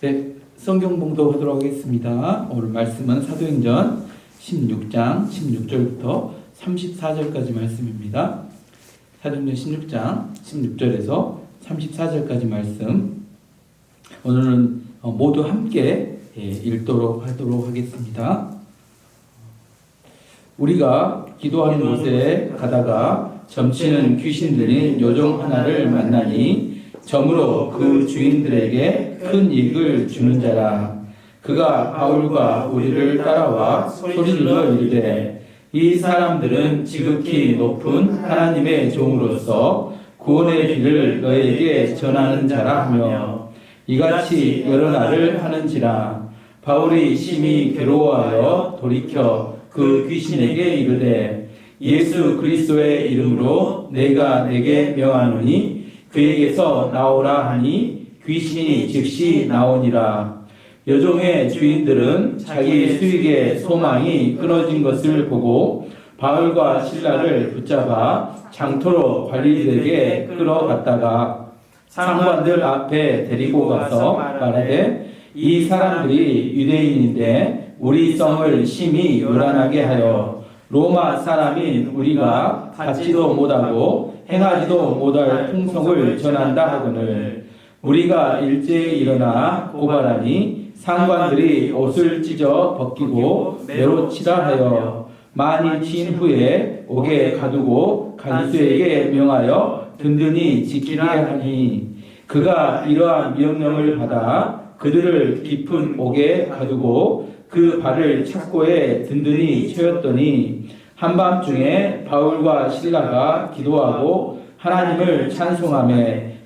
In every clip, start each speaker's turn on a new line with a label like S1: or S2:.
S1: 네, 성경 봉독하도록 하겠습니다. 오늘 말씀은 사도행전 16장 16절부터 34절까지 말씀입니다. 사도행전 16장 16절에서 34절까지 말씀. 오늘은 모두 함께 읽도록 하도록 하겠습니다. 우리가 기도하는 곳에 가다가 점치는 귀신 들린 요정 하나를 만나니 점으로 그 주인들에게 큰 이익을 주는 자라. 그가 바울과 우리를 따라와 소리질러 이르되 이 사람들은 지극히 높은 하나님의 종으로서 구원의 길을 너에게 전하는 자라 하며 이같이 여러 날을 하는지라. 바울이 심히 괴로워하여 돌이켜 그 귀신에게 이르되 예수 그리스도의 이름으로 내가 내게 명하노니 그에게서 나오라 하니 귀신이 즉시 나오니라. 여종의 주인들은 자기 수익의 소망이 끊어진 것을 보고 바울과 실라를 붙잡아 장터로 관리들에게 끌어갔다가 상관들 앞에 데리고 가서 말하되 이 사람들이 유대인인데 우리 성을 심히 요란하게 하여 로마 사람인 우리가 받지도 못하고 행하지도 못할 풍속을 전한다 하거늘 우리가 일제히 일어나 고발하니 상관들이 옷을 찢어 벗기고 매로 치라 하여 많이 친 후에 옥에 가두고 간수에게 명하여 든든히 지키라 하니 그가 이러한 명령을 받아 그들을 깊은 옥에 가두고 그 발을 착고에 든든히 채웠더니 한밤중에 바울과 실라가 기도하고 하나님을 찬송하며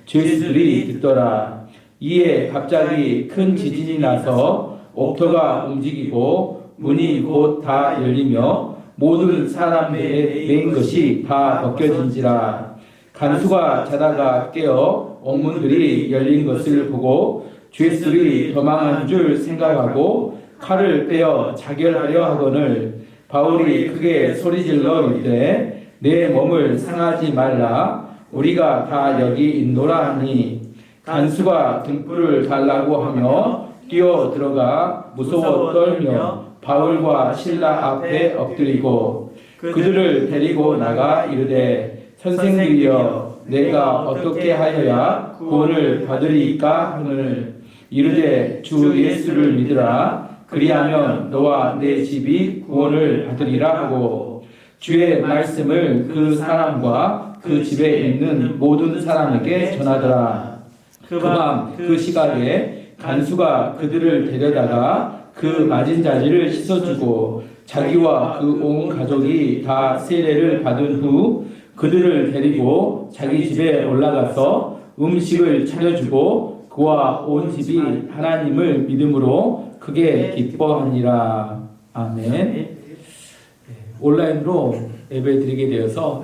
S1: 죄수들이 듣더라. 이에 갑자기 큰 지진이 나서 옥토가 움직이고 문이 곧 다 열리며 모든 사람들의 맨 것이 다 벗겨진지라. 간수가 자다가 깨어 옥문들이 열린 것을 보고 죄수들이 도망한 줄 생각하고 칼을 빼어 자결하려 하거늘 바울이 크게 소리질러 이르되 내 몸을 상하지 말라. 우리가 다 여기 있노라 하니 간수가 등불을 달라고 하며 뛰어 들어가 무서워 떨며 바울과 실라 앞에 엎드리고 그들을 데리고 나가 이르되 선생들이여 내가 어떻게 하여야 구원을 받으리까 하늘 이르되 주 예수를 믿으라. 그리하면 너와 내 집이 구원을 받으리라 하고 주의 말씀을 그 사람과 그 집에 있는 모든 사람에게 전하더라. 그 밤 그 시각에 간수가 그들을 데려다가 그 맞은 자리를 씻어주고 자기와 그 온 가족이 다 세례를 받은 후 그들을 데리고 자기 집에 올라가서 음식을 차려주고 그와 온 집이 하나님을 믿음으로 크게 기뻐하니라. 아멘. 온라인으로 예배드리게 되어서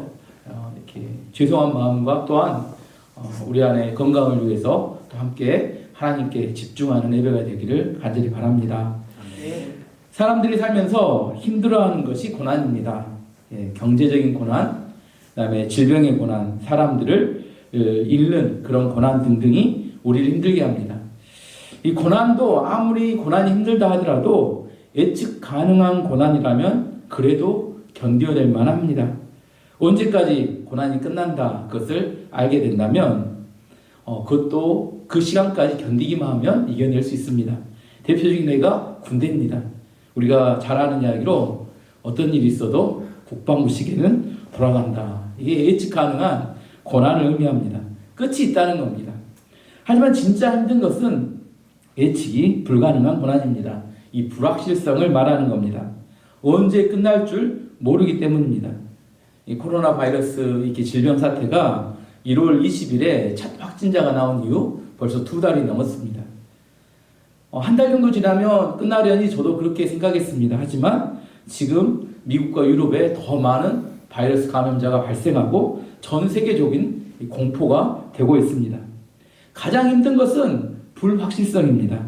S1: 이렇게 죄송한 마음과 또한 우리 안의 건강을 위해서 또 함께 하나님께 집중하는 예배가 되기를 간절히 바랍니다. 사람들이 살면서 힘들어하는 것이 고난입니다. 경제적인 고난, 그다음에 질병의 고난, 사람들을 잃는 그런 고난 등등이 우리를 힘들게 합니다. 이 고난도 아무리 고난이 힘들다 하더라도 예측 가능한 고난이라면 그래도 견뎌낼 만합니다. 언제까지 고난이 끝난다 그것을 알게 된다면 그것도 그 시간까지 견디기만 하면 이겨낼 수 있습니다. 대표적인 예가 군대입니다. 우리가 잘 아는 이야기로 어떤 일이 있어도 국방부 시계는 돌아간다. 이게 예측 가능한 고난을 의미합니다. 끝이 있다는 겁니다. 하지만 진짜 힘든 것은 예측이 불가능한 고난입니다. 이 불확실성을 말하는 겁니다. 언제 끝날 줄 모르기 때문입니다. 이 코로나 바이러스 이렇게 질병 사태가 1월 20일에 첫 확진자가 나온 이후 벌써 2달이 넘었습니다. 한 달 정도 지나면 끝나려니 저도 그렇게 생각했습니다. 하지만 지금 미국과 유럽에 더 많은 바이러스 감염자가 발생하고 전 세계적인 공포가 되고 있습니다. 가장 힘든 것은 불확실성입니다.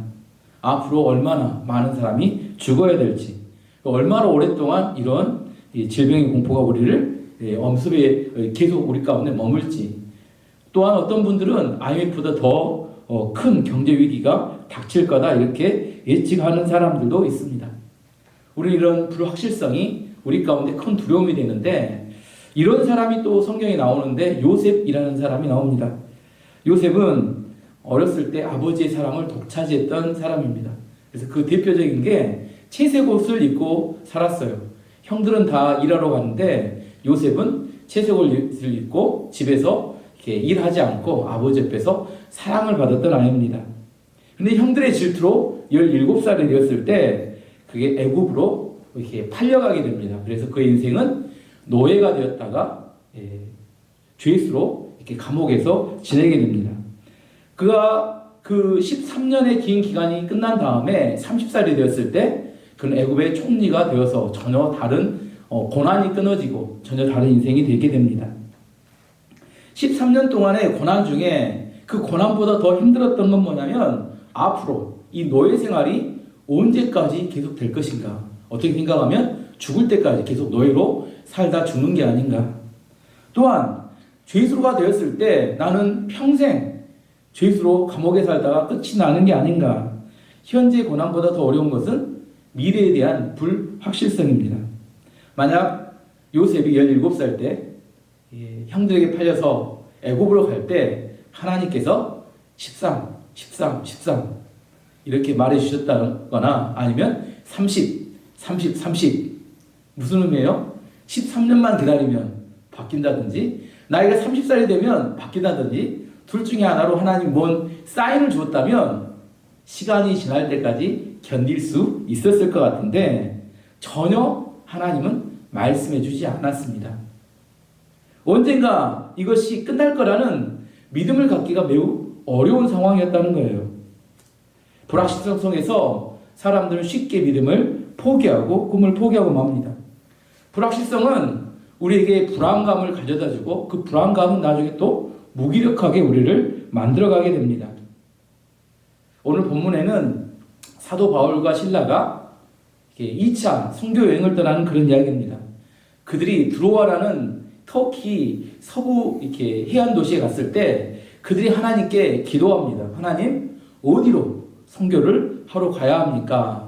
S1: 앞으로 얼마나 많은 사람이 죽어야 될지, 얼마나 오랫동안 이런 질병의 공포가 우리를 엄습에 계속 우리 가운데 머물지, 또한 어떤 분들은 IMF보다 더 큰 경제 위기가 닥칠 거다 이렇게 예측하는 사람들도 있습니다. 우리 이런 불확실성이 우리 가운데 큰 두려움이 되는데 이런 사람이 또 성경에 나오는데 요셉이라는 사람이 나옵니다. 요셉은 어렸을 때 아버지의 사랑을 독차지했던 사람입니다. 그래서 그 대표적인 게 채색 옷을 입고 살았어요. 형들은 다 일하러 갔는데 요셉은 채색 옷을 입고 집에서 이렇게 일하지 않고 아버지 옆에서 사랑을 받았던 아이입니다. 근데 형들의 질투로 17살이 되었을 때 그게 애굽으로 이렇게 팔려가게 됩니다. 그래서 그의 인생은 노예가 되었다가 죄수로 이렇게 감옥에서 지내게 됩니다. 그가 그 13년의 긴 기간이 끝난 다음에 30살이 되었을 때 그는 애굽의 총리가 되어서 전혀 다른 고난이 끊어지고 전혀 다른 인생이 되게 됩니다. 13년 동안의 고난 중에 그 고난보다 더 힘들었던 건 뭐냐면 앞으로 이 노예 생활이 언제까지 계속 될 것인가. 어떻게 생각하면 죽을 때까지 계속 노예로 살다 죽는 게 아닌가. 또한 죄수가 되었을 때 나는 평생 죄수로 감옥에 살다가 끝이 나는 게 아닌가. 현재 고난보다 더 어려운 것은 미래에 대한 불확실성입니다. 만약 요셉이 17살 때 형들에게 팔려서 애굽으로 갈 때 하나님께서 13 이렇게 말해 주셨다거나 아니면 30 무슨 의미예요? 13년만 기다리면 바뀐다든지 나이가 30살이 되면 바뀐다든지 둘 중에 하나로 하나님 뭔 사인을 주었다면 시간이 지날 때까지 견딜 수 있었을 것 같은데 전혀 하나님은 말씀해 주지 않았습니다. 언젠가 이것이 끝날 거라는 믿음을 갖기가 매우 어려운 상황이었다는 거예요. 불확실성 속에서 사람들은 쉽게 믿음을 포기하고 꿈을 포기하고 맙니다. 불확실성은 우리에게 불안감을 가져다주고 그 불안감은 나중에 또 무기력하게 우리를 만들어가게 됩니다. 오늘 본문에는 사도 바울과 실라가 2차 선교 여행을 떠나는 그런 이야기입니다. 그들이 드로아라는 터키 서부 이렇게 해안 도시에 갔을 때 그들이 하나님께 기도합니다. 하나님, 어디로 선교를 하러 가야 합니까?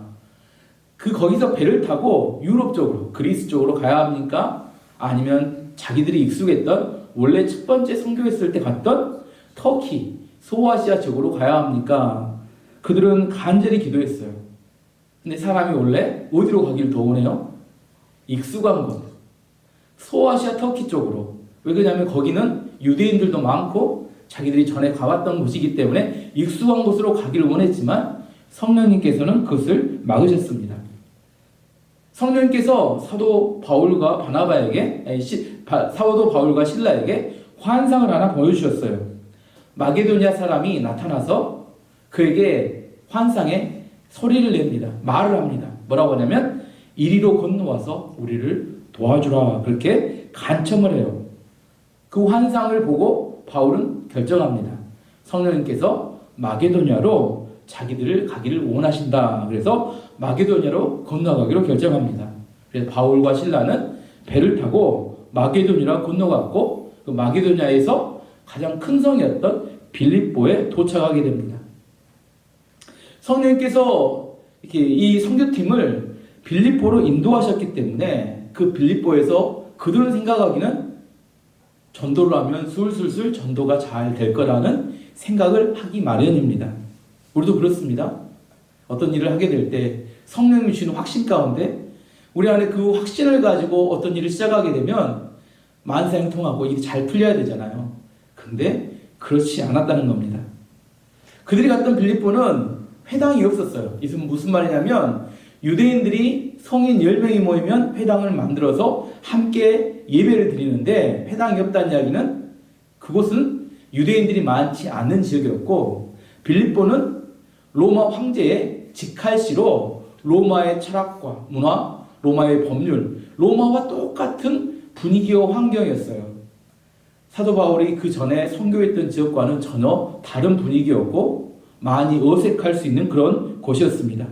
S1: 거기서 배를 타고 유럽 쪽으로, 그리스 쪽으로 가야 합니까? 아니면 자기들이 익숙했던 원래 첫 번째 선교했을 때 갔던 터키, 소아시아 쪽으로 가야 합니까? 그들은 간절히 기도했어요. 근데 사람이 원래 어디로 가기를 더 원해요? 익숙한 곳. 소아시아 터키 쪽으로. 왜 그러냐면 거기는 유대인들도 많고 자기들이 전에 가봤던 곳이기 때문에 익숙한 곳으로 가기를 원했지만 성령님께서는 그것을 막으셨습니다. 성령님께서 사도 바울과 신라에게 환상을 하나 보여주셨어요. 마게도니아 사람이 나타나서 그에게 환상에 소리를 냅니다. 말을 합니다. 뭐라고 하냐면 이리로 건너와서 우리를 도와주라. 그렇게 간청을 해요. 그 환상을 보고 바울은 결정합니다. 성령님께서 마게도니아로 자기들을 가기를 원하신다. 그래서 마게도니아로 건너가기로 결정합니다. 그래서 바울과 실라는 배를 타고 마게도니아로 건너갔고 그 마게도니아에서 가장 큰 성이었던 빌립보에 도착하게 됩니다. 성령님께서 이렇게 이 선교팀을 빌립보로 인도하셨기 때문에 그 빌립보에서 그들은 생각하기는 전도를 하면 술술술 전도가 잘 될 거라는 생각을 하기 마련입니다. 우리도 그렇습니다. 어떤 일을 하게 될 때 성령님이 주시는 확신 가운데 우리 안에 그 확신을 가지고 어떤 일을 시작하게 되면 만사형통하고 일이 잘 풀려야 되잖아요. 근데 그렇지 않았다는 겁니다. 그들이 갔던 빌립보는 회당이 없었어요. 이것은 무슨 말이냐면 유대인들이 성인 10명이 모이면 회당을 만들어서 함께 예배를 드리는데 회당이 없다는 이야기는 그곳은 유대인들이 많지 않은 지역이었고 빌립보는 로마 황제의 직할시로 로마의 철학과 문화, 로마의 법률, 로마와 똑같은 분위기와 환경이었어요. 사도 바울이 그 전에 선교했던 지역과는 전혀 다른 분위기였고 많이 어색할 수 있는 그런 곳이었습니다.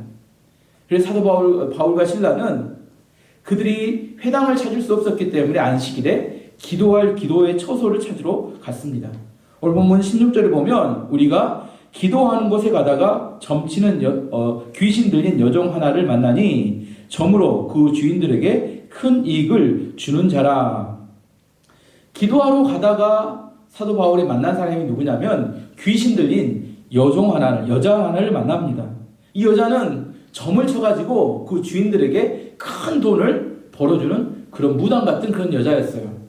S1: 그래서 사도 바울과 실라는 그들이 회당을 찾을 수 없었기 때문에 안식일에 기도할 기도의 처소를 찾으러 갔습니다. 오늘 본문 16절에 보면 우리가 기도하는 곳에 가다가 점치는 귀신 들린 여종 하나를 만나니 점으로 그 주인들에게 큰 이익을 주는 자라. 기도하러 가다가 사도 바울이 만난 사람이 누구냐면 귀신 들린 여자 하나를 만납니다. 이 여자는 점을 쳐가지고 그 주인들에게 큰 돈을 벌어주는 그런 무당 같은 그런 여자였어요.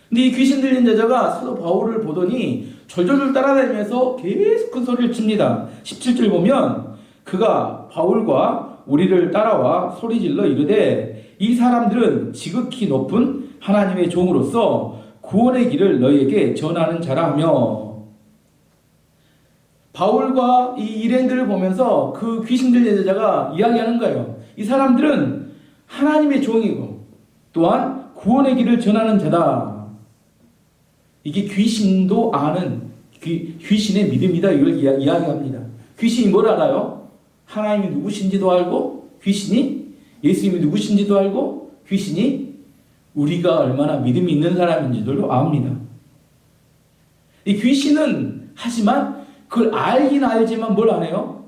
S1: 근데 이 귀신 들린 여자가 사도 바울을 보더니 졸졸졸 따라다니면서 계속 큰 소리를 칩니다. 17절 보면 그가 바울과 우리를 따라와 소리질러 이르되 이 사람들은 지극히 높은 하나님의 종으로서 구원의 길을 너희에게 전하는 자라 하며, 바울과 이 일행들을 보면서 그 귀신 들린 여자가 이야기하는 거예요. 이 사람들은 하나님의 종이고 또한 구원의 길을 전하는 자다. 이게 귀신도 아는 귀신의 믿음이다, 이걸 이야기합니다. 귀신이 뭘 알아요? 하나님이 누구신지도 알고, 귀신이 예수님이 누구신지도 알고, 귀신이 우리가 얼마나 믿음이 있는 사람인지도 압니다. 이 귀신은 하지만 그걸 알긴 알지만 뭘 안 해요?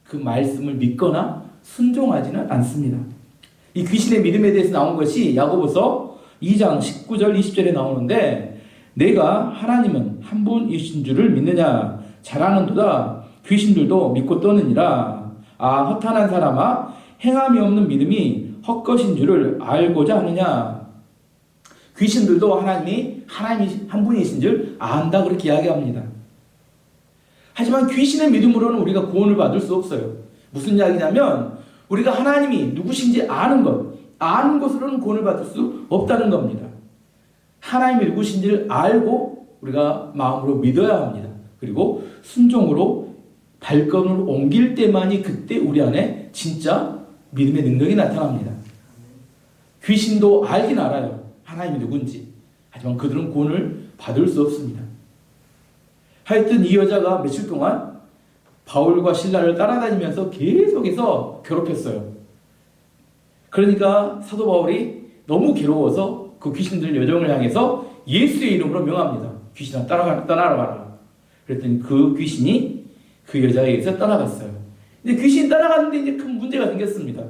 S1: 그 말씀을 믿거나 순종하지는 않습니다. 이 귀신의 믿음에 대해서 나온 것이 야고보서 2장 19절 20절에 나오는데, 내가 하나님은 한 분이신 줄을 믿느냐 잘하는도다. 귀신들도 믿고 떠느니라. 아, 허탄한 사람아, 행함이 없는 믿음이 헛것인 줄을 알고자 하느냐. 귀신들도 하나님이 한 분이신 줄 안다, 그렇게 이야기합니다. 하지만 귀신의 믿음으로는 우리가 구원을 받을 수 없어요. 무슨 이야기냐면 우리가 하나님이 누구신지 아는 것으로는 구원을 받을 수 없다는 겁니다. 하나님이 누구신지를 알고 우리가 마음으로 믿어야 합니다. 그리고 순종으로 발걸음을 옮길 때만이 그때 우리 안에 진짜 믿음의 능력이 나타납니다. 귀신도 알긴 알아요, 하나님이 누군지. 하지만 그들은 구원을 받을 수 없습니다. 하여튼 이 여자가 며칠 동안 바울과 신라를 따라다니면서 계속해서 괴롭혔어요. 그러니까 사도 바울이 너무 괴로워서 그 귀신들 여종을 향해서 예수의 이름으로 명합니다. 귀신아, 떠나가라. 그랬더니 그 귀신이 그 여자에게서 떠나갔어요. 근데 귀신이 떠나갔는데 이제 큰 문제가 생겼습니다.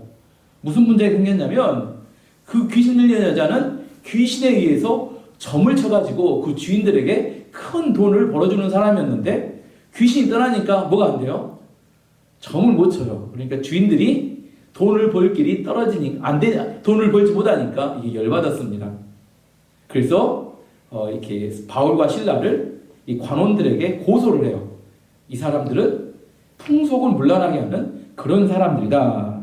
S1: 무슨 문제가 생겼냐면 그 귀신 들린 여자는 귀신에 의해서 점을 쳐가지고 그 주인들에게 큰 돈을 벌어주는 사람이었는데 귀신이 떠나니까 뭐가 안 돼요? 점을 못 쳐요. 그러니까 주인들이 돈을 벌 길이 떨어지니까 돈을 벌지 못하니까 이게 열받았습니다. 그래서 이렇게 바울과 신라를 이 관원들에게 고소를 해요. 이 사람들은 풍속을 문란하게 하는 그런 사람들이다,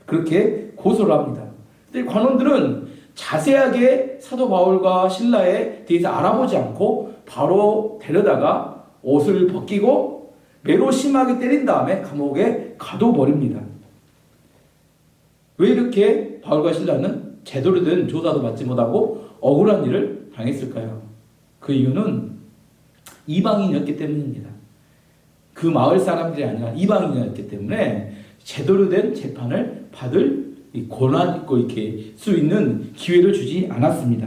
S1: 그렇게 고소를 합니다. 근데 관원들은 자세하게 사도 바울과 신라에 대해서 알아보지 않고 바로 데려다가 옷을 벗기고 매로 심하게 때린 다음에 감옥에 가둬버립니다. 왜 이렇게 바울과 신라는 제대로 된 조사도 받지 못하고 억울한 일을 당했을까요? 그 이유는 이방인이었기 때문입니다. 그 마을 사람들이 아니라 이방인이었기 때문에 제대로 된 재판을 받을 권한 있고 이렇게 수 있는 기회를 주지 않았습니다.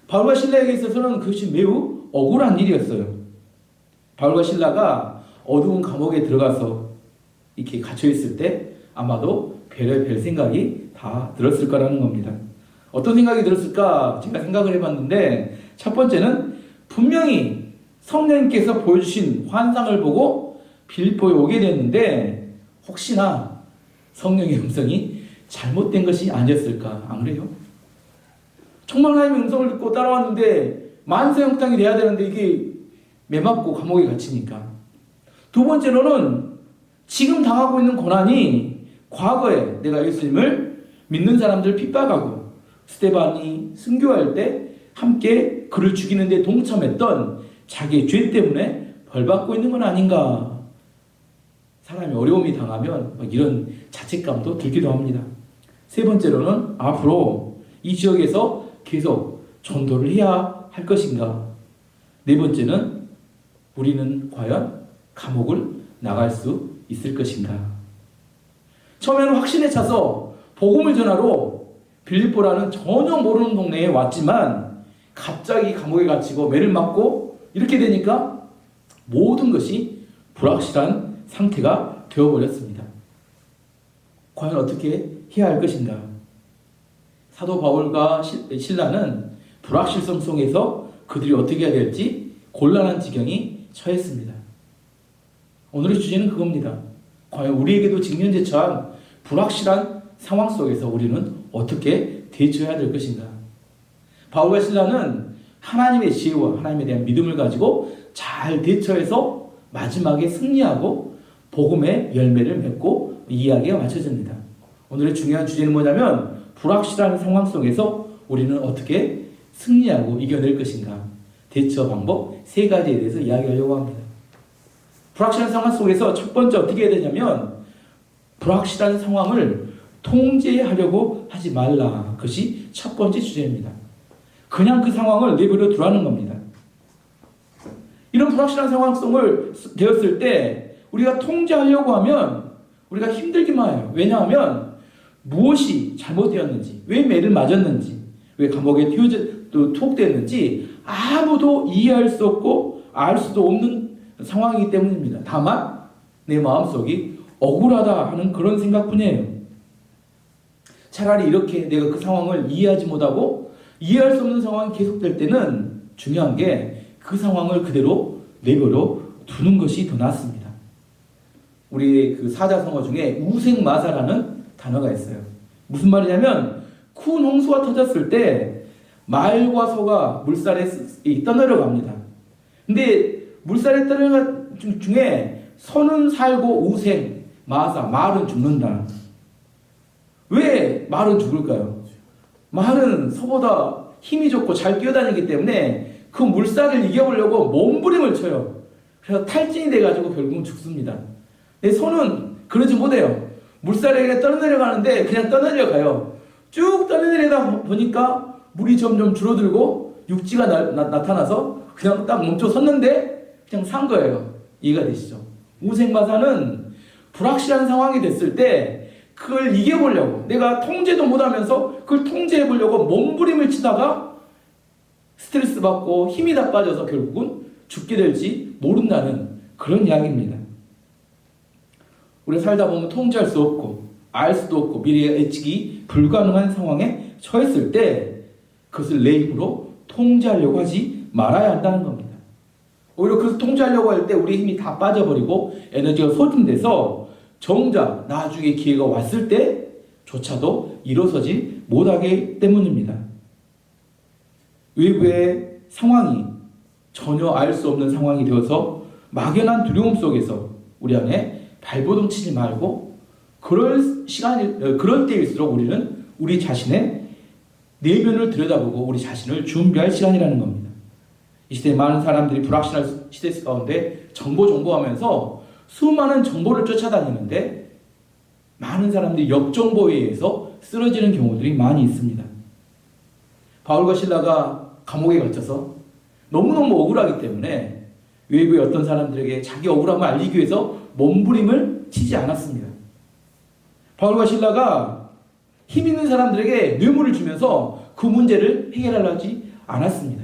S1: 바울과 신라에게 있어서는 그것이 매우 억울한 일이었어요. 바울과 신라가 어두운 감옥에 들어가서 이렇게 갇혀 있을 때 아마도 별의별 생각이 다 들었을 거라는 겁니다. 어떤 생각이 들었을까 제가 생각을 해봤는데, 첫 번째는 분명히 성령님께서 보여주신 환상을 보고 빌립보에 오게 됐는데 혹시나 성령의 음성이 잘못된 것이 아니었을까? 안 그래요? 정말 하나님의 음성을 듣고 따라왔는데 만세 형탕이 돼야 되는데 이게 매맞고 감옥에 갇히니까. 두 번째로는 지금 당하고 있는 고난이 과거에 내가 예수님을 믿는 사람들 핍박하고 스데반이 순교할 때 함께 그를 죽이는 데 동참했던 자기의 죄 때문에 벌받고 있는 건 아닌가. 사람이 어려움이 당하면 이런 자책감도 들기도 합니다. 세 번째로는 앞으로 이 지역에서 계속 전도를 해야 할 것인가. 네 번째는 우리는 과연 감옥을 나갈 수 있을 것인가. 처음에는 확신에 차서 복음을 전하러 빌립보라는 전혀 모르는 동네에 왔지만 갑자기 감옥에 갇히고 매를 맞고 이렇게 되니까 모든 것이 불확실한 상태가 되어버렸습니다. 과연 어떻게 해야 할 것인가? 사도 바울과 실라는 불확실성 속에서 그들이 어떻게 해야 될지 곤란한 지경이 처했습니다. 오늘의 주제는 그겁니다. 과연 우리에게도 직면제 처한 불확실한 상황 속에서 우리는 어떻게 대처해야 될 것인가? 바울과 실라는 하나님의 지혜와 하나님에 대한 믿음을 가지고 잘 대처해서 마지막에 승리하고 복음의 열매를 맺고 이야기가 마쳐집니다. 오늘의 중요한 주제는 뭐냐면 불확실한 상황 속에서 우리는 어떻게 승리하고 이겨낼 것인가? 대처 방법 3가지에 대해서 이야기하려고 합니다. 불확실한 상황 속에서 첫 번째 어떻게 해야 되냐면 불확실한 상황을 통제하려고 하지 말라. 그것이 첫 번째 주제입니다. 그냥 그 상황을 내버려 두라는 겁니다. 이런 불확실한 상황 속을 되었을 때 우리가 통제하려고 하면 우리가 힘들기만 해요. 왜냐하면 무엇이 잘못되었는지, 왜 매를 맞았는지, 왜 감옥에 투옥되었는지 아무도 이해할 수 없고 알 수도 없는 상황이기 때문입니다. 다만 내 마음속이 억울하다 하는 그런 생각뿐이에요. 차라리 이렇게 내가 그 상황을 이해하지 못하고 이해할 수 없는 상황이 계속될 때는 중요한 게 그 상황을 그대로 내버려 두는 것이 더 낫습니다. 우리 그 사자성어 중에 우생마사라는 단어가 있어요. 무슨 말이냐면 큰 홍수가 터졌을 때 말과 소가 물살에 떠내려갑니다. 근데 물살에 떠내려간 중에 소는 살고 우생, 마사, 말은 죽는다. 왜 말은 죽을까요? 말은 소보다 힘이 좋고 잘 뛰어다니기 때문에 그 물살을 이겨보려고 몸부림을 쳐요. 그래서 탈진이 돼가지고 결국은 죽습니다. 근데 소는 그러지 못해요. 물살에 떠내려가는데 그냥 떠내려가요. 쭉 떠내려다 보니까 물이 점점 줄어들고 육지가 나타나서 그냥 딱 멈춰 섰는데 그냥 산 거예요. 이해가 되시죠? 우생마사는 불확실한 상황이 됐을 때 그걸 이겨보려고 내가 통제도 못하면서 그걸 통제해보려고 몸부림을 치다가 스트레스 받고 힘이 다 빠져서 결국은 죽게 될지 모른다는 그런 이야기입니다. 우리가 살다 보면 통제할 수 없고 알 수도 없고 미래의 예측이 불가능한 상황에 처했을 때 그것을 내 힘으로 통제하려고 하지 말아야 한다는 겁니다. 오히려 그것을 통제하려고 할 때 우리의 힘이 다 빠져버리고 에너지가 소진돼서 정작 나중에 기회가 왔을 때조차도 일어서지 못하기 때문입니다. 외부의 상황이 전혀 알 수 없는 상황이 되어서 막연한 두려움 속에서 우리 안에 발버둥 치지 말고 그럴 때일수록 우리는 우리 자신의 내면을 들여다보고 우리 자신을 준비할 시간이라는 겁니다. 이 시대에 많은 사람들이 불확실한 시대 가운데 정보하면서 수많은 정보를 쫓아다니는데 많은 사람들이 역정보에 의해서 쓰러지는 경우들이 많이 있습니다. 바울과 실라가 감옥에 갇혀서 너무너무 억울하기 때문에 외부의 어떤 사람들에게 자기 억울함을 알리기 위해서 몸부림을 치지 않았습니다. 바울과 실라가 힘 있는 사람들에게 뇌물을 주면서 그 문제를 해결하려 하지 않았습니다.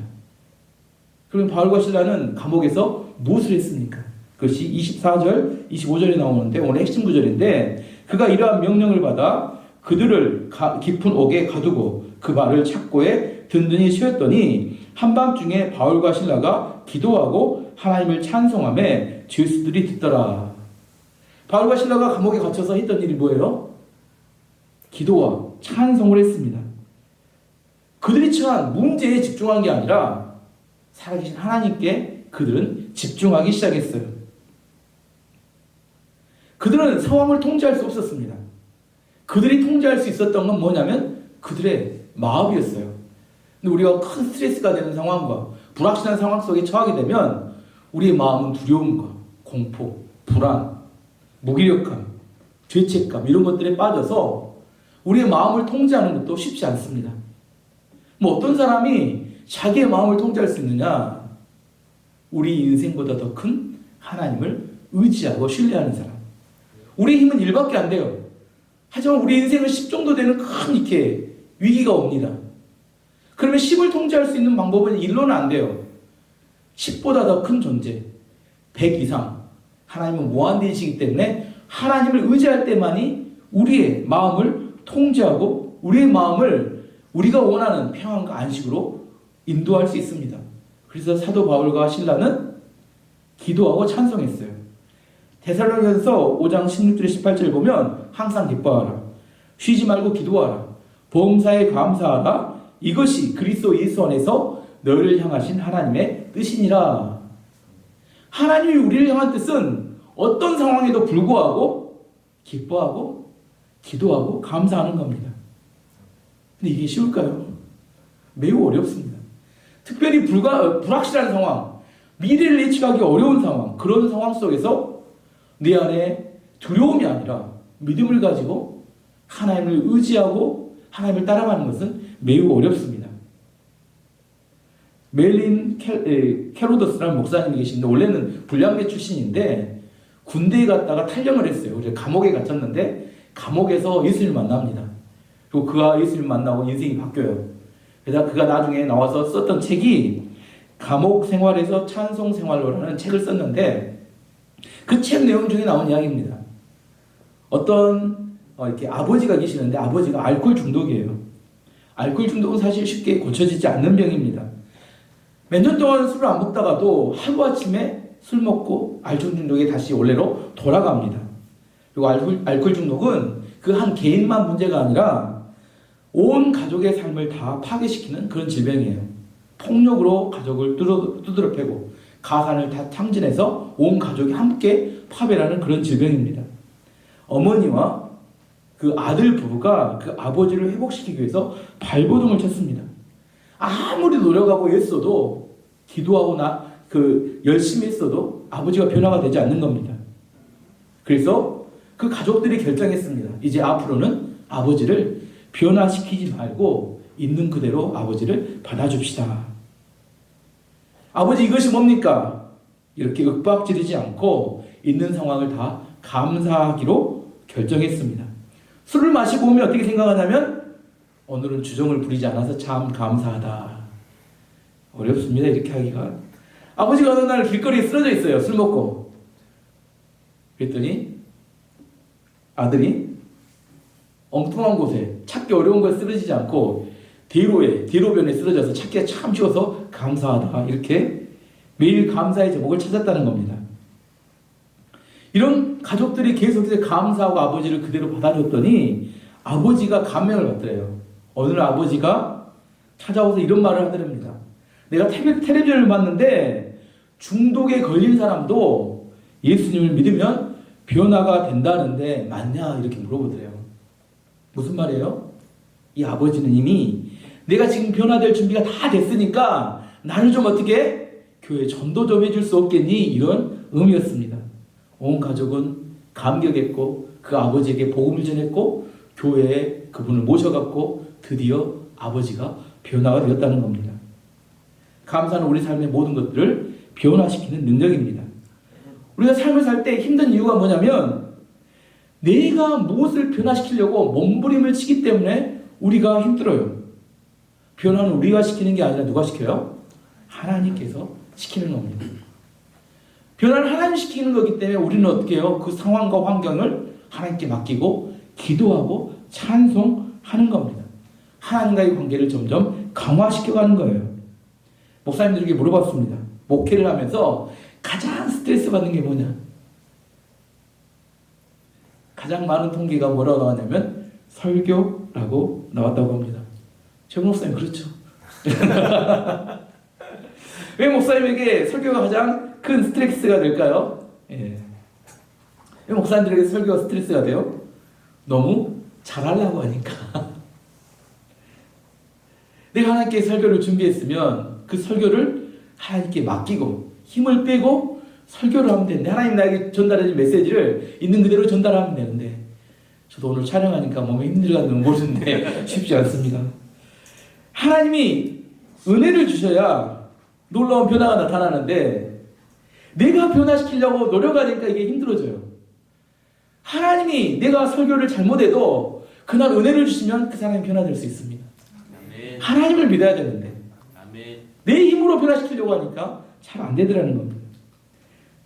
S1: 그럼 바울과 실라는 감옥에서 무엇을 했습니까? 그것이 24절, 25절에 나오는데 오늘 핵심 구절인데 그가 이러한 명령을 받아 그들을 깊은 옥에 가두고 그 발을 착고에 든든히 쉬었더니 한밤중에 바울과 실라가 기도하고 하나님을 찬송하며 죄수들이 듣더라. 바울과 실라가 감옥에 갇혀서 했던 일이 뭐예요? 기도와 찬송을 했습니다. 그들이 처한 문제에 집중한 게 아니라 살아계신 하나님께 그들은 집중하기 시작했어요. 그들은 상황을 통제할 수 없었습니다. 그들이 통제할 수 있었던 건 뭐냐면 그들의 마음이었어요. 근데 우리가 큰 스트레스가 되는 상황과 불확실한 상황 속에 처하게 되면 우리의 마음은 두려움과 공포, 불안, 무기력함, 죄책감 이런 것들에 빠져서 우리의 마음을 통제하는 것도 쉽지 않습니다. 어떤 사람이 자기의 마음을 통제할 수 있느냐? 우리 인생보다 더 큰 하나님을 의지하고 신뢰하는 사람. 우리의 힘은 1밖에 안 돼요. 하지만 우리 인생은 10 정도 되는 큰 이렇게 위기가 옵니다. 그러면 10을 통제할 수 있는 방법은 1로는 안 돼요. 10보다 더 큰 존재, 100 이상, 하나님은 무한대이시기 때문에 하나님을 의지할 때만이 우리의 마음을 통제하고 우리의 마음을 우리가 원하는 평안과 안식으로 인도할 수 있습니다. 그래서 사도 바울과 신라는 기도하고 찬송했어요. 데살로니가서 5장 16절 18절 보면 항상 기뻐하라. 쉬지 말고 기도하라. 범사에 감사하라. 이것이 그리스도 예수 안에서 너를 향하신 하나님의 뜻이니라. 하나님이 우리를 향한 뜻은 어떤 상황에도 불구하고 기뻐하고 기도하고 감사하는 겁니다. 근데 이게 쉬울까요? 매우 어렵습니다. 특별히 불확실한 상황, 미래를 예측하기 어려운 상황, 그런 상황 속에서 내 안에 두려움이 아니라 믿음을 가지고 하나님을 의지하고 하나님을 따라가는 것은 매우 어렵습니다. 멜린 캐로더스라는 목사님이 계신데 원래는 불량배 출신인데 군대에 갔다가 탈영을 했어요. 그래서 감옥에 갇혔는데 감옥에서 예수님을 만납니다. 그리고 그가 예수님을 만나고 인생이 바뀌어요. 그래서 그가 나중에 나와서 썼던 책이 감옥 생활에서 찬송 생활로라는 책을 썼는데 그 책 내용 중에 나온 이야기입니다. 어떤 이렇게 아버지가 계시는데 아버지가 알코올 중독이에요. 알코올 중독은 사실 쉽게 고쳐지지 않는 병입니다. 몇 년 동안 술을 안 먹다가도 하루아침에 술 먹고 알코올 중독이 다시 원래로 돌아갑니다. 그리고 알코올 중독은 그 한 개인만 문제가 아니라 온 가족의 삶을 다 파괴시키는 그런 질병이에요. 폭력으로 가족을 두드러 패고 가산을 다 탕진해서 온 가족이 함께 파괴하는 그런 질병입니다. 어머니와 그 아들 부부가 그 아버지를 회복시키기 위해서 발버둥을 쳤습니다. 아무리 노력하고 애써도 기도하고 열심히 했어도 아버지가 변화가 되지 않는 겁니다. 그래서 그 가족들이 결정했습니다. 이제 앞으로는 아버지를 변화시키지 말고 있는 그대로 아버지를 받아줍시다. 아버지 이것이 뭡니까? 이렇게 윽박지르지 않고 있는 상황을 다 감사하기로 결정했습니다. 술을 마시고 오면 어떻게 생각하냐면 오늘은 주정을 부리지 않아서 참 감사하다. 어렵습니다. 이렇게 하기가. 아버지가 어느 날 길거리에 쓰러져 있어요. 술 먹고. 그랬더니 아들이 엉뚱한 곳에 찾기 어려운 곳에 쓰러지지 않고 대로변에 쓰러져서 찾기가 참 쉬워서 감사하다. 이렇게 매일 감사의 제목을 찾았다는 겁니다. 이런 가족들이 계속해서 감사하고 아버지를 그대로 받아줬더니 아버지가 감명을 받더래요. 어느 날 아버지가 찾아와서 이런 말을 하더랍니다. 내가 텔레비전을 봤는데 중독에 걸린 사람도 예수님을 믿으면 변화가 된다는데 맞냐? 이렇게 물어보더래요. 무슨 말이에요? 이 아버지는 이미 내가 지금 변화될 준비가 다 됐으니까 나를 좀 어떻게 교회에 전도 좀 해줄 수 없겠니? 이런 의미였습니다. 온 가족은 감격했고 그 아버지에게 복음을 전했고 교회에 그분을 모셔갔고 드디어 아버지가 변화가 되었다는 겁니다. 감사는 우리 삶의 모든 것들을 변화시키는 능력입니다. 우리가 삶을 살 때 힘든 이유가 뭐냐면 내가 무엇을 변화시키려고 몸부림을 치기 때문에 우리가 힘들어요. 변화는 우리가 시키는 게 아니라 누가 시켜요? 하나님께서 시키는 겁니다. 변화를 하나님이 시키는 거기 때문에 우리는 어떻게 해요? 그 상황과 환경을 하나님께 맡기고 기도하고 찬송하는 겁니다. 하나님과의 관계를 점점 강화시켜가는 거예요. 목사님들에게 물어봤습니다. 목회를 하면서 가장 스트레스 받는 게 뭐냐? 가장 많은 통계가 뭐라고 나왔냐면 설교라고 나왔다고 합니다. 최 목사님 그렇죠. 왜 목사님에게 설교가 가장 큰 스트레스가 될까요? 예. 왜 목사님들에게 설교가 스트레스가 돼요? 너무 잘하려고 하니까. 내가 하나님께 설교를 준비했으면 그 설교를 하나님께 맡기고 힘을 빼고 설교를 하면 되는데 하나님 나에게 전달해준 메시지를 있는 그대로 전달하면 되는데 저도 오늘 촬영하니까 몸이 힘들어가지고 모르는데 쉽지 않습니다. 하나님이 은혜를 주셔야 놀라운 변화가 나타나는데 내가 변화시키려고 노력하니까 이게 힘들어져요. 하나님이 내가 설교를 잘못해도 그날 은혜를 주시면 그 사람이 변화될 수 있습니다. 아멘. 하나님을 믿어야 되는데 아멘. 내 힘으로 변화시키려고 하니까 잘 안 되더라는 겁니다.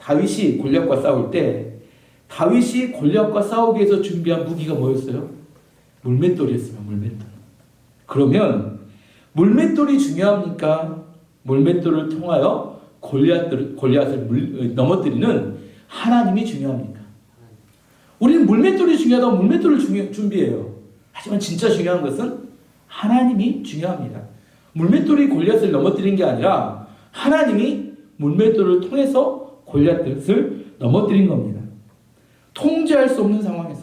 S1: 다윗이 골리앗과 싸울 때 다윗이 골리앗과 싸우기 위해서 준비한 무기가 뭐였어요? 물맷돌이었어요. 물맷돌. 그러면 물맷돌이 중요합니까? 물맷돌을 통하여 골리앗을 넘어뜨리는 하나님이 중요합니까? 우리는 물맷돌이 중요하다고 물맷돌을 준비해요. 하지만 진짜 중요한 것은 하나님이 중요합니다. 물맷돌이 골리앗을 넘어뜨린 게 아니라 하나님이 물맷돌을 통해서 골리앗을 넘어뜨린 겁니다. 통제할 수 없는 상황에서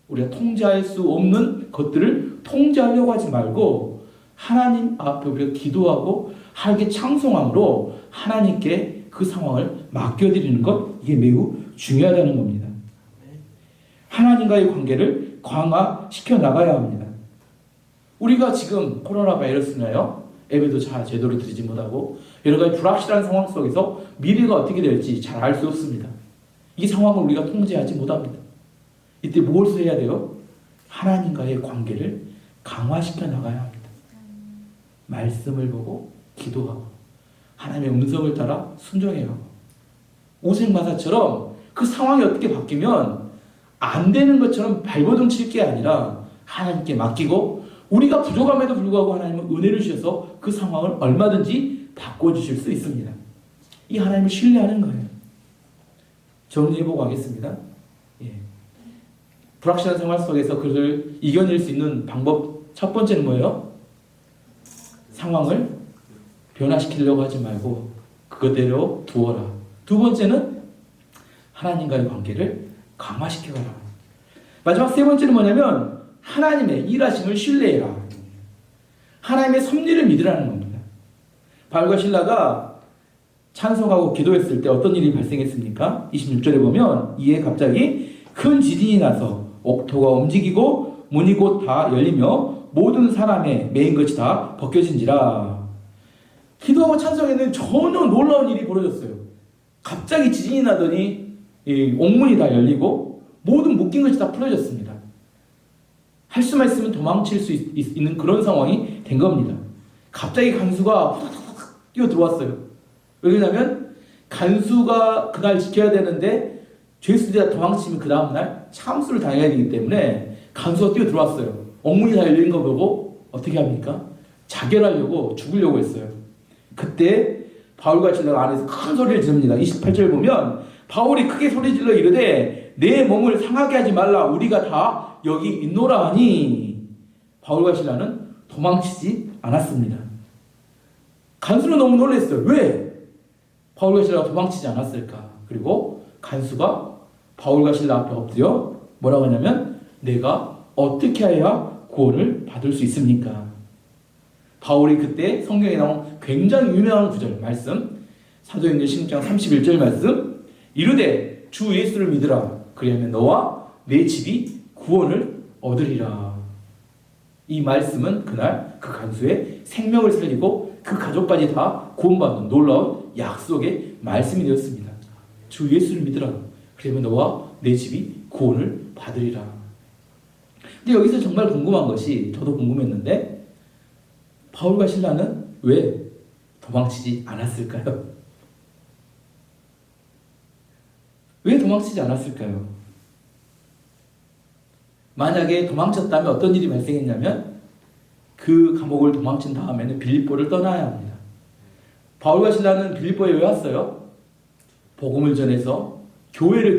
S1: 우리가 통제할 수 없는 것들을 통제하려고 하지 말고 하나님 앞에 우리가 기도하고 하나님께 찬송함으로 하나님께 그 상황을 맡겨드리는 것, 이게 매우 중요하다는 겁니다. 하나님과의 관계를 강화시켜 나가야 합니다. 우리가 지금 코로나 바이러스나요? 예배도 잘 제대로 드리지 못하고 여러 가지 불확실한 상황 속에서 미래가 어떻게 될지 잘 알 수 없습니다. 이 상황을 우리가 통제하지 못합니다. 이때 무엇을 해야 돼요? 하나님과의 관계를 강화시켜 나가야 합니다. 말씀을 보고 기도하고 하나님의 음성을 따라 순종해야 하고 오색마사처럼 그 상황이 어떻게 바뀌면 안 되는 것처럼 발버둥 칠 게 아니라 하나님께 맡기고 우리가 부족함에도 불구하고 하나님은 은혜를 주셔서 그 상황을 얼마든지 바꿔주실 수 있습니다. 이 하나님을 신뢰하는 거예요. 정리해보고 하겠습니다. 불확실한 생활 속에서 그를 이겨낼 수 있는 방법 첫 번째는 뭐예요? 상황을 변화시키려고 하지 말고 그대로 두어라. 두 번째는 하나님과의 관계를 강화시켜가라. 마지막 세 번째는 뭐냐면 하나님의 일하심을 신뢰해라. 하나님의 섭리를 믿으라는 겁니다. 바울과 실라가 찬송하고 기도했을 때 어떤 일이 발생했습니까? 26절에 보면 이에 갑자기 큰 지진이 나서 옥토가 움직이고 문이 곧 다 열리며 모든 사람의 메인 것이 다 벗겨진지라. 기도하고 찬송에는 전혀 놀라운 일이 벌어졌어요. 갑자기 지진이 나더니 옥문이 다 열리고 모든 묶인 것이 다 풀어졌습니다. 할 수만 있으면 도망칠 수 있는 그런 상황이 된 겁니다. 갑자기 간수가 후다닥 뛰어 들어왔어요. 왜냐하면 간수가 그날 지켜야 되는데 죄수들이 도망치면 그 다음날 참수를 당해야 되기 때문에 간수가 뛰어 들어왔어요. 옥문이 다 열린 거 보고 어떻게 합니까? 자결하려고 죽으려고 했어요. 그때 바울과 실라가 안에서 큰 소리를 지릅니다. 28절 보면 바울이 크게 소리질러 이르되 내 몸을 상하게 하지 말라. 우리가 다 여기 있노라 하니 바울과 실라는 도망치지 않았습니다. 간수는 너무 놀랐어요. 왜? 바울과 실라가 도망치지 않았을까? 그리고 간수가 바울과 실라 앞에 엎드려 뭐라고 하냐면 내가 어떻게 해야 구원을 받을 수 있습니까? 바울이 그때 성경에 나온 굉장히 유명한 구절 말씀 사도행전 16장 31절 말씀 이르되 주 예수를 믿으라 그리하면 너와 내 집이 구원을 얻으리라. 이 말씀은 그날 그 간수의 생명을 살리고 그 가족까지 다 구원받는 놀라운 약속의 말씀이 되었습니다. 주 예수를 믿으라 그러면 너와 내 집이 구원을 받으리라. 근데 여기서 정말 궁금한 것이 저도 궁금했는데 바울과 실라는 왜 도망치지 않았을까요? 왜 도망치지 않았을까요? 만약에 도망쳤다면 어떤 일이 발생했냐면 그 감옥을 도망친 다음에는 빌립보를 떠나야 합니다. 바울과 실라는 빌립보에 왜 왔어요? 복음을 전해서 교회를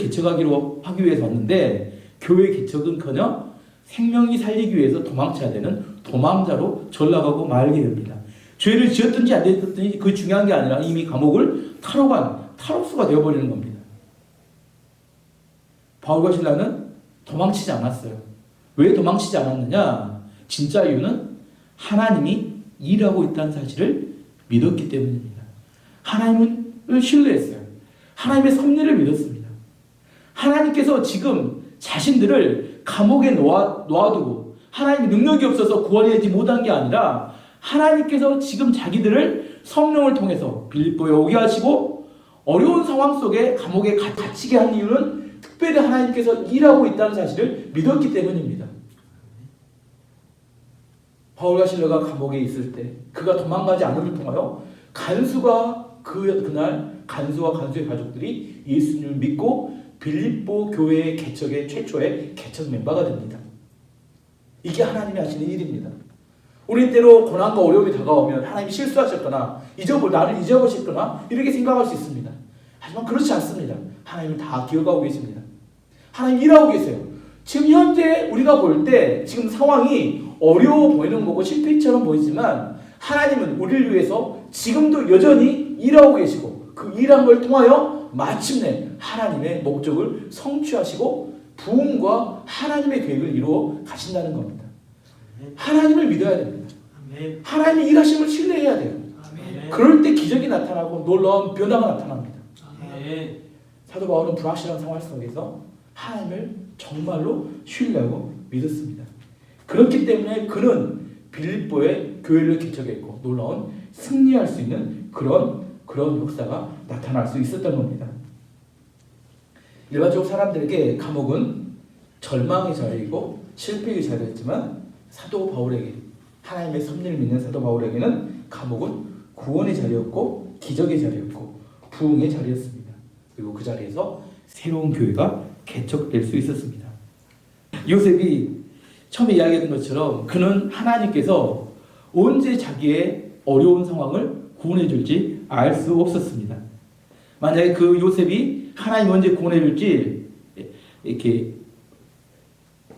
S1: 하기 위해서 왔는데 교회 개척은커녕 생명이 살리기 위해서 도망쳐야 되는 도망자로 전락하고 말게 됩니다. 죄를 지었든지 안 지었든지 그 중요한 게 아니라 이미 감옥을 타러 간 탈옥수가 되어버리는 겁니다. 바울과 실라는 도망치지 않았어요. 왜 도망치지 않았느냐? 진짜 이유는 하나님이 일하고 있다는 사실을 믿었기 때문입니다. 하나님을 신뢰했어요. 하나님의 섭리를 믿었습니다. 하나님께서 지금 자신들을 감옥에 놓아두고 하나님의 능력이 없어서 구원하지 못한 게 아니라 하나님께서 지금 자기들을 성령을 통해서 빌립보에 오게 하시고 어려운 상황 속에 감옥에 갇히게 한 이유는 특별히 하나님께서 일하고 있다는 사실을 믿었기 때문입니다. 바울과 실라가 감옥에 있을 때 그가 도망가지 않음을 통하여 간수가 그날 간수와 간수의 가족들이 예수님을 믿고 빌립보 교회의 개척의 최초의 개척 멤버가 됩니다. 이게 하나님이 하시는 일입니다. 우리 때로 고난과 어려움이 다가오면 하나님이 실수하셨거나 나를 잊어버리셨거나 이렇게 생각할 수 있습니다. 하지만 그렇지 않습니다. 하나님은 다 기억하고 계십니다. 하나님 일하고 계세요. 지금 현재 우리가 볼 때 지금 상황이 어려워 보이는 거고 실패처럼 보이지만 하나님은 우리를 위해서 지금도 여전히 일하고 계시고 그 일한 걸 통하여 마침내 하나님의 목적을 성취하시고 부흥과 하나님의 계획을 이루어 가신다는 겁니다. 하나님을 믿어야 됩니다. 하나님의 일하심을 신뢰해야 돼요. 그럴 때 기적이 나타나고 놀라운 변화가 나타납니다. 사도 바울은 불확실한 상황 속에서 하나님을 정말로 신뢰하고 믿었습니다. 그렇기 때문에 그는 빌립보의 교회를 개척했고 놀라운 승리할 수 있는 그런 역사가 나타날 수 있었던 겁니다. 일반적으로 사람들에게 감옥은 절망의 자리이고 실패의 자리였지만 사도 바울에게 하나님의 섭리를 믿는 사도 바울에게는 감옥은 구원의 자리였고 기적의 자리였고 부흥의 자리였습니다. 그리고 그 자리에서 새로운 교회가 개척될 수 있었습니다. 요셉이 처음에 이야기했던 것처럼 그는 하나님께서 언제 자기의 어려운 상황을 구원해 줄지 알 수 없었습니다. 만약에 그 요셉이 하나님 언제 구원해 줄지 이렇게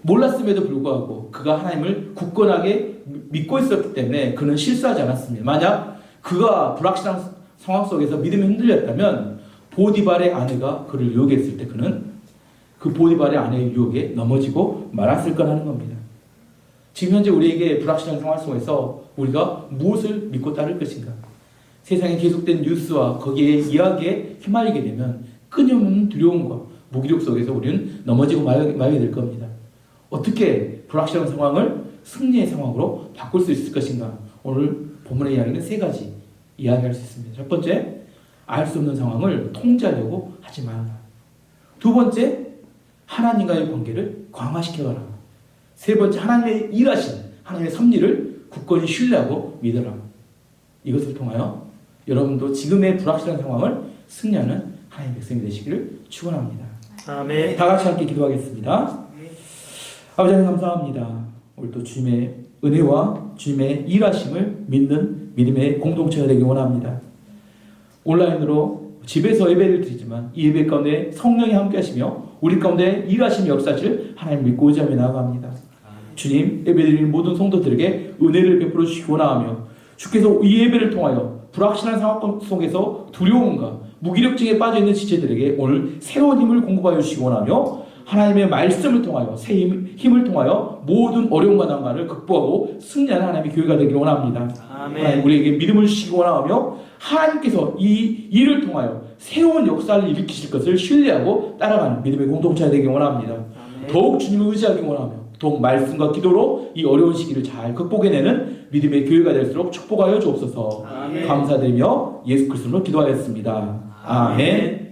S1: 몰랐음에도 불구하고 그가 하나님을 굳건하게 믿고 있었기 때문에 그는 실수하지 않았습니다. 만약 그가 불확실한 상황 속에서 믿음이 흔들렸다면 보디발의 아내가 그를 유혹했을 때 그는 그 보디발의 아내의 유혹에 넘어지고 말았을 거라는 겁니다. 지금 현재 우리에게 불확실한 상황 속에서 우리가 무엇을 믿고 따를 것인가? 세상에 계속된 뉴스와 거기에 이야기에 휘말리게 되면 끊임없는 두려움과 무기력 속에서 우리는 넘어지고 말게 될 겁니다. 어떻게 불확실한 상황을 승리의 상황으로 바꿀 수 있을 것인가? 오늘 본문의 이야기는 세 가지 이야기할 수 있습니다. 첫 번째, 알 수 없는 상황을 통제하려고 하지 마라. 두 번째, 하나님과의 관계를 강화시켜가라. 세 번째, 하나님의 일하신 하나님의 섭리를 굳건히 신뢰하고 믿어라. 이것을 통하여 여러분도 지금의 불확실한 상황을 승리하는 하나님의 백성이 되시기를 축원합니다.
S2: 아멘.
S1: 다 같이 함께 기도하겠습니다. 아버지 하나님 감사합니다. 오늘 또 주님의 은혜와 주님의 일하심을 믿는 믿음의 공동체가 되기 원합니다. 온라인으로 집에서 예배를 드리지만 이 예배 가운데 성령이 함께 하시며 우리 가운데 일하심 역사실 하나님 믿고 의지하며 나아갑니다. 주님, 예배드리는 모든 성도들에게 은혜를 베풀어 주시기 원하며 주께서 이 예배를 통하여 불확실한 상황 속에서 두려움과 무기력증에 빠져있는 지체들에게 오늘 새로운 힘을 공급하여 주시기 원하며 하나님의 말씀을 통하여 새 힘을 통하여 모든 어려움과 난관을 극복하고 승리하는 하나님의 교회가 되기를 원합니다.
S2: 아멘.
S1: 하나님 우리에게 믿음을 주시기 원하며 하나님께서 이 일을 통하여 새로운 역사를 일으키실 것을 신뢰하고 따라가는 믿음의 공동체가 되기 원합니다.
S2: 아멘.
S1: 더욱 주님을 의지하기 원하며 더욱 말씀과 기도로 이 어려운 시기를 잘 극복해내는 믿음의 교회가 될수록 축복하여 주옵소서.
S2: 아멘.
S1: 감사드리며 예수 그리스도로 기도하였습니다. 아멘.